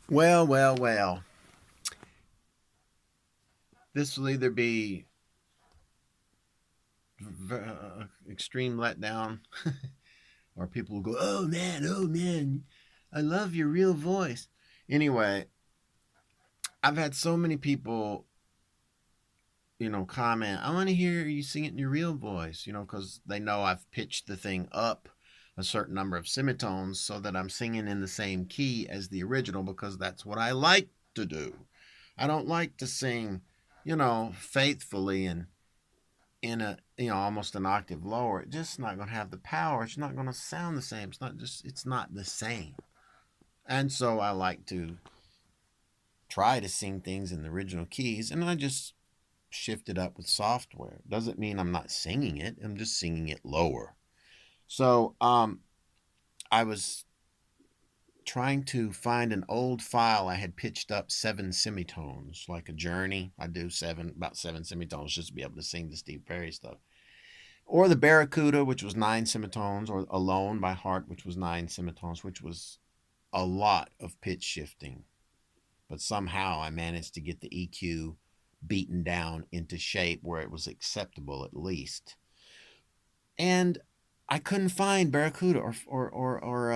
Well, well, well. This will either be extreme letdown, or people will go, oh man, I love your real voice. Anyway, I've had so many people, comment, I want to hear you sing it in your real voice, because they know I've pitched the thing up a certain number of semitones so that I'm singing in the same key as the original because that's what I like to do. I don't like to sing, faithfully and in a almost an octave lower. It's just not going to have the power. It's not going to sound the same. It's not the same. And so I like to try to sing things in the original keys, and I just shift it up with software. Doesn't mean I'm not singing it. I'm just singing it lower. So I was trying to find an old file. I had pitched up 7 semitones, like a journey. I do about 7 semitones just to be able to sing the Steve Perry stuff. Or the Barracuda, which was 9 semitones, or Alone by Heart, which was 9 semitones, which was a lot of pitch shifting. But somehow I managed to get the EQ beaten down into shape where it was acceptable at least. And I couldn't find Barracuda or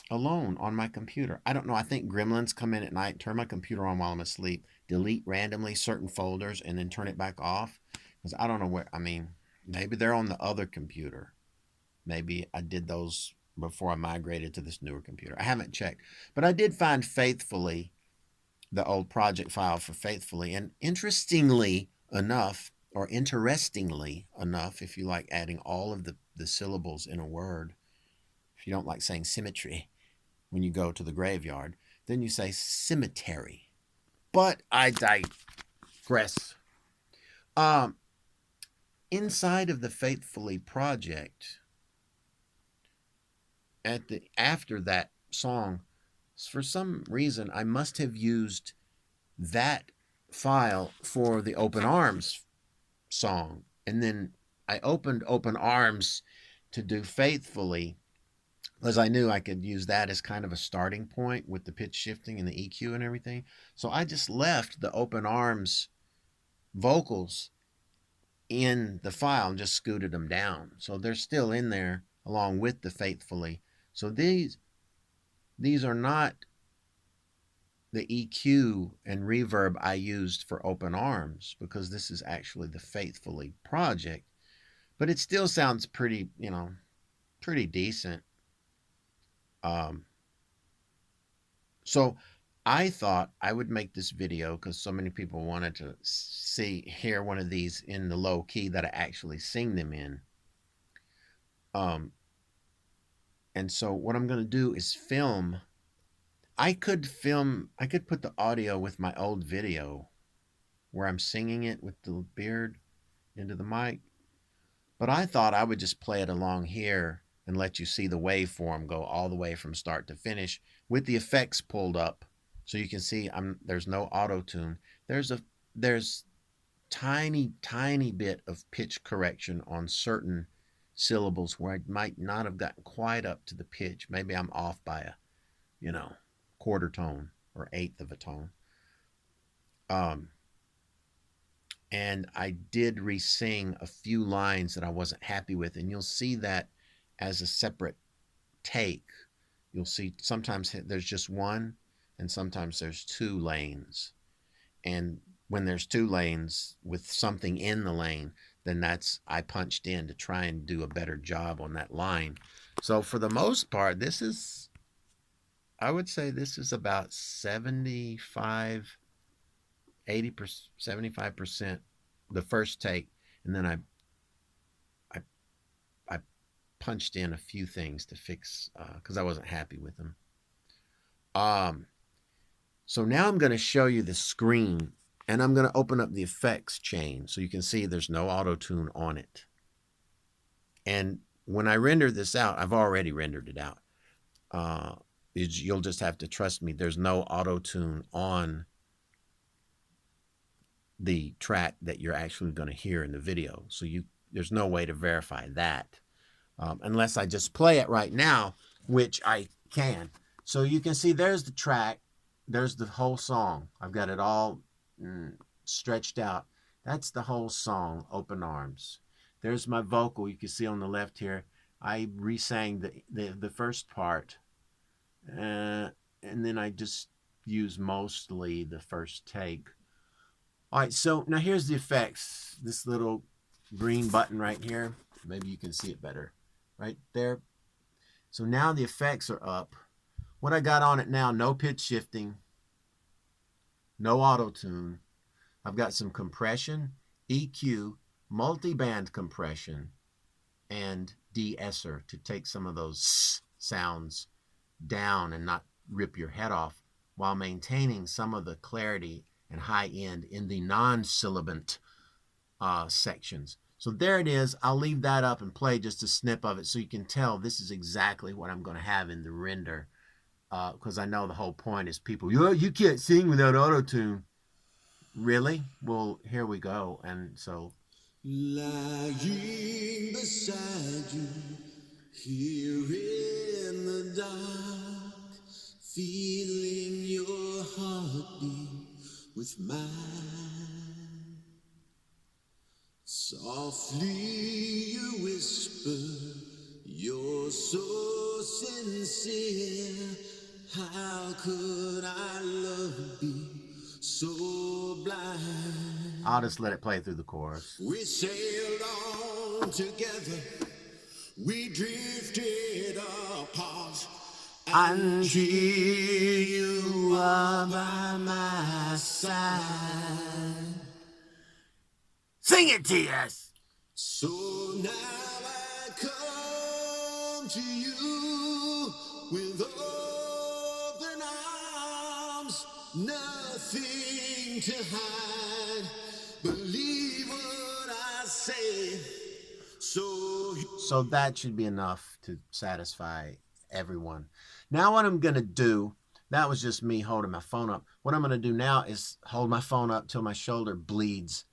Alone on my computer. I don't know. I think gremlins come in at night, turn my computer on while I'm asleep, delete randomly certain folders, and then turn it back off. Because I don't know where, maybe they're on the other computer. Maybe I did those before I migrated to this newer computer. I haven't checked. But I did find Faithfully, the old project file for Faithfully. And interestingly enough, or interestingly enough, if you like adding all of the syllables in a word, if you don't like saying symmetry when you go to the graveyard, then you say cemetery. But I digress. Um, Inside of the Faithfully project, after that song, for some reason I must have used that file for the Open Arms song, and then I opened Open Arms to do Faithfully because I knew I could use that as kind of a starting point with the pitch shifting and the EQ and everything. So I just left the Open Arms vocals in the file and just scooted them down. So they're still in there along with the Faithfully. So these are not the EQ and reverb I used for Open Arms because this is actually the Faithfully project. But it still sounds pretty, pretty decent. Um, so I thought I would make this video because so many people wanted to hear one of these in the low key that I actually sing them in. Um, and so what I'm going to do is film. I could put the audio with my old video where I'm singing it with the beard into the mic. But I thought I would just play it along here and let you see the waveform go all the way from start to finish with the effects pulled up so you can see there's no auto tune. There's tiny bit of pitch correction on certain syllables where I might not have gotten quite up to the pitch. Maybe I'm off by quarter tone or eighth of a tone. Um, and I did re-sing a few lines that I wasn't happy with, and you'll see that as a separate take. You'll see sometimes there's just one, and sometimes there's two lanes. And when there's two lanes with something in the lane, then I punched in to try and do a better job on that line. So for the most part, I would say this is about 75, 80%, 75% the first take, and then I I punched in a few things to fix because I wasn't happy with them. Um, so now I'm going to show you the screen, and I'm going to open up the effects chain so you can see there's no auto tune on it. And when I render this out, I've already rendered it out. You'll just have to trust me. There's no auto tune on the track that you're actually going to hear in the video. So there's no way to verify that unless I just play it right now, which I can. So you can see there's the track. there's the whole song. I've got it all stretched out. That's the whole song, Open Arms. There's my vocal. You can see on the left here. I re-sang the first part, and then I just use mostly the first take. All right, so now here's the effects. This little green button right here. Maybe you can see it better. Right there. So now the effects are up. What I got on it now, no pitch shifting, no auto-tune. I've got some compression, EQ, multi-band compression, and de-esser to take some of those sounds down and not rip your head off while maintaining some of the clarity and high end in the non-sibilant sections. So there it is. I'll leave that up and play just a snip of it so you can tell this is exactly what I'm going to have in the render, because I know the whole point is people, you can't sing without auto-tune. Really? Well, here we go. And so, lying beside you, here in the dark, feeling your heartbeat with mine. Softly you whisper, you're so sincere. How could I love be so blind? I'll just let it play through the chorus. We sailed on together, we drifted apart, and here you are by my side. Sing it, T.S. So now I come to you with open arms, nothing to hide. Believe what I say. So that should be enough to satisfy everyone. Now what I'm going to do, that was just me holding my phone up. What I'm going to do now is hold my phone up till my shoulder bleeds.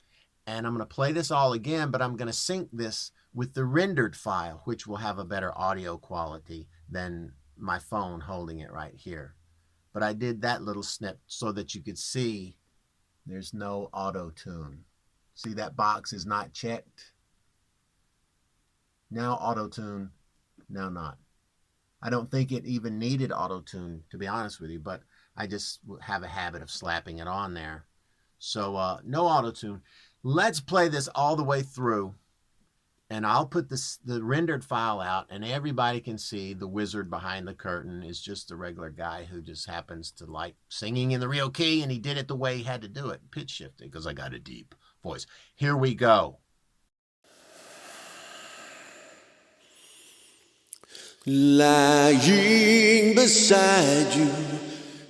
And I'm going to play this all again, but I'm going to sync this with the rendered file, which will have a better audio quality than my phone holding it right here. But I did that little snip so that you could see there's no auto-tune. See, that box is not checked. Now auto-tune, now not. I don't think it even needed auto-tune, to be honest with you, but I just have a habit of slapping it on there. So no auto-tune. Let's play this all the way through, and I'll put the rendered file out, and everybody can see the wizard behind the curtain is just a regular guy who just happens to like singing in the real key, and he did it the way he had to do it, pitch shifted, because I got a deep voice. Here we go. Lying beside you,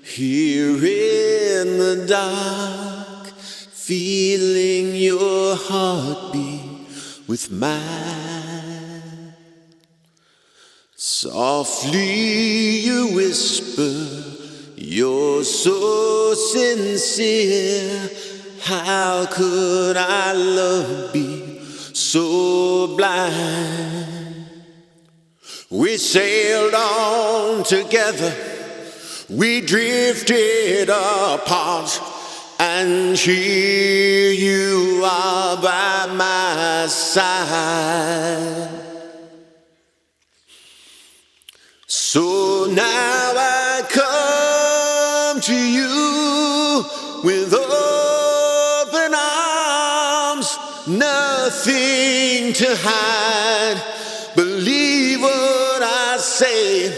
here in the dark, feeling your heartbeat with mine. Softly you whisper, you're so sincere. How could our love be so blind? We sailed on together, we drifted apart, and here you are by my side. So now I come to you with open arms, nothing to hide. Believe what I say.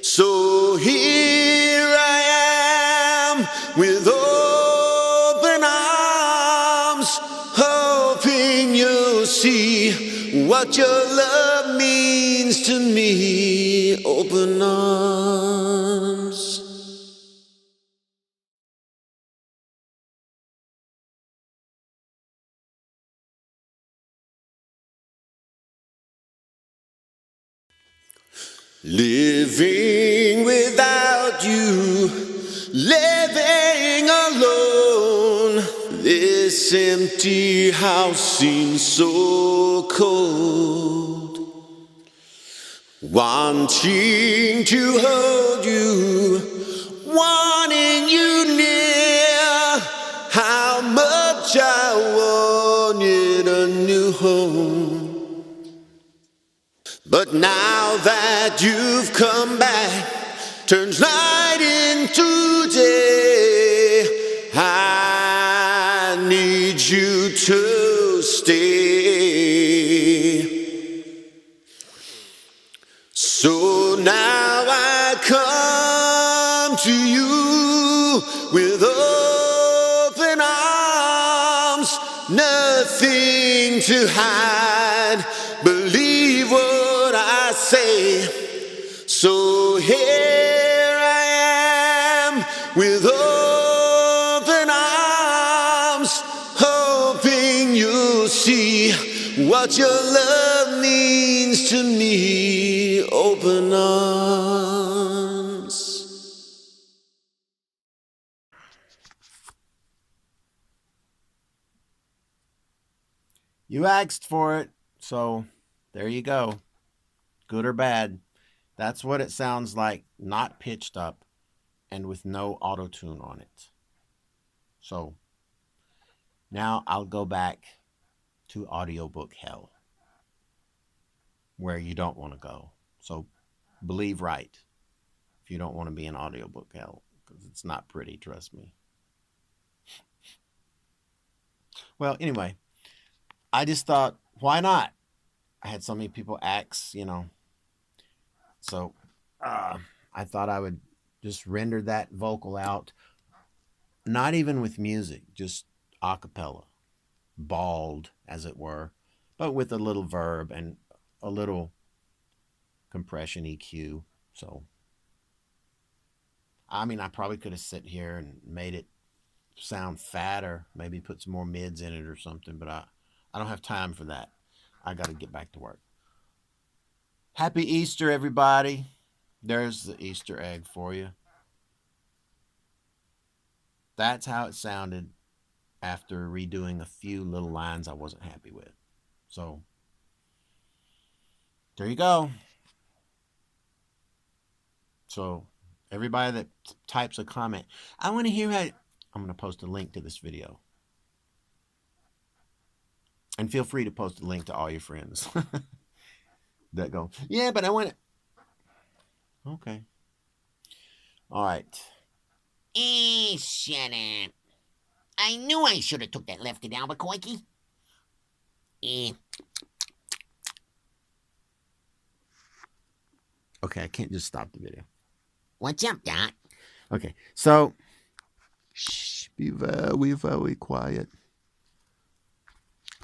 So here I am with open arms, hoping you'll see what your love means to me. Open arms. Living without you, living alone, this empty house seems so cold. Wanting to hold you, wanting now that you've come back, turns night into day. I need you to stay. So now I come to you with open arms, nothing to hide. Believe what I say. So here I am with open arms, hoping you'll see what your love means to me. Open arms. You asked for it, so there you go. Good or bad. That's what it sounds like, not pitched up and with no auto tune on it. So now I'll go back to audiobook hell, where you don't want to go. So believe right if you don't want to be in audiobook hell, because it's not pretty, trust me. Well, anyway, I just thought, why not? I had so many people ask, So I thought I would just render that vocal out, not even with music, just a cappella, bald, as it were, but with a little verb and a little compression EQ. So, I mean, I probably could have sit here and made it sound fatter, maybe put some more mids in it or something, but I don't have time for that. I got to get back to work. Happy Easter, everybody. There's the Easter egg for you. That's how it sounded after redoing a few little lines I wasn't happy with. So, there you go. So, everybody that types a comment, I want to hear how... I'm going to post a link to this video. And feel free to post a link to all your friends that go, yeah, but I want it. Okay. All right. Shut up. I knew I should have took that left at Albuquerque. Okay, I can't just stop the video. What's up, Doc? Okay, so shh, be very, very quiet.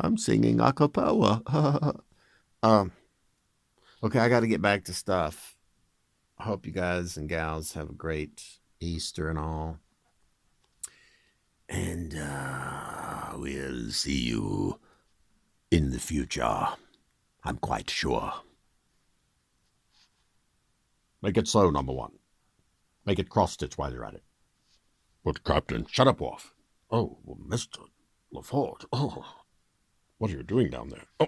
I'm singing a cappella. Okay, I got to get back to stuff. I hope you guys and gals have a great Easter and all. And we'll see you in the future. I'm quite sure. Make it slow, number one. Make it cross-stitch while you're at it. But, Captain, shut up, Worf. Oh, well, Mr. LaForge. Oh, what are you doing down there? Oh.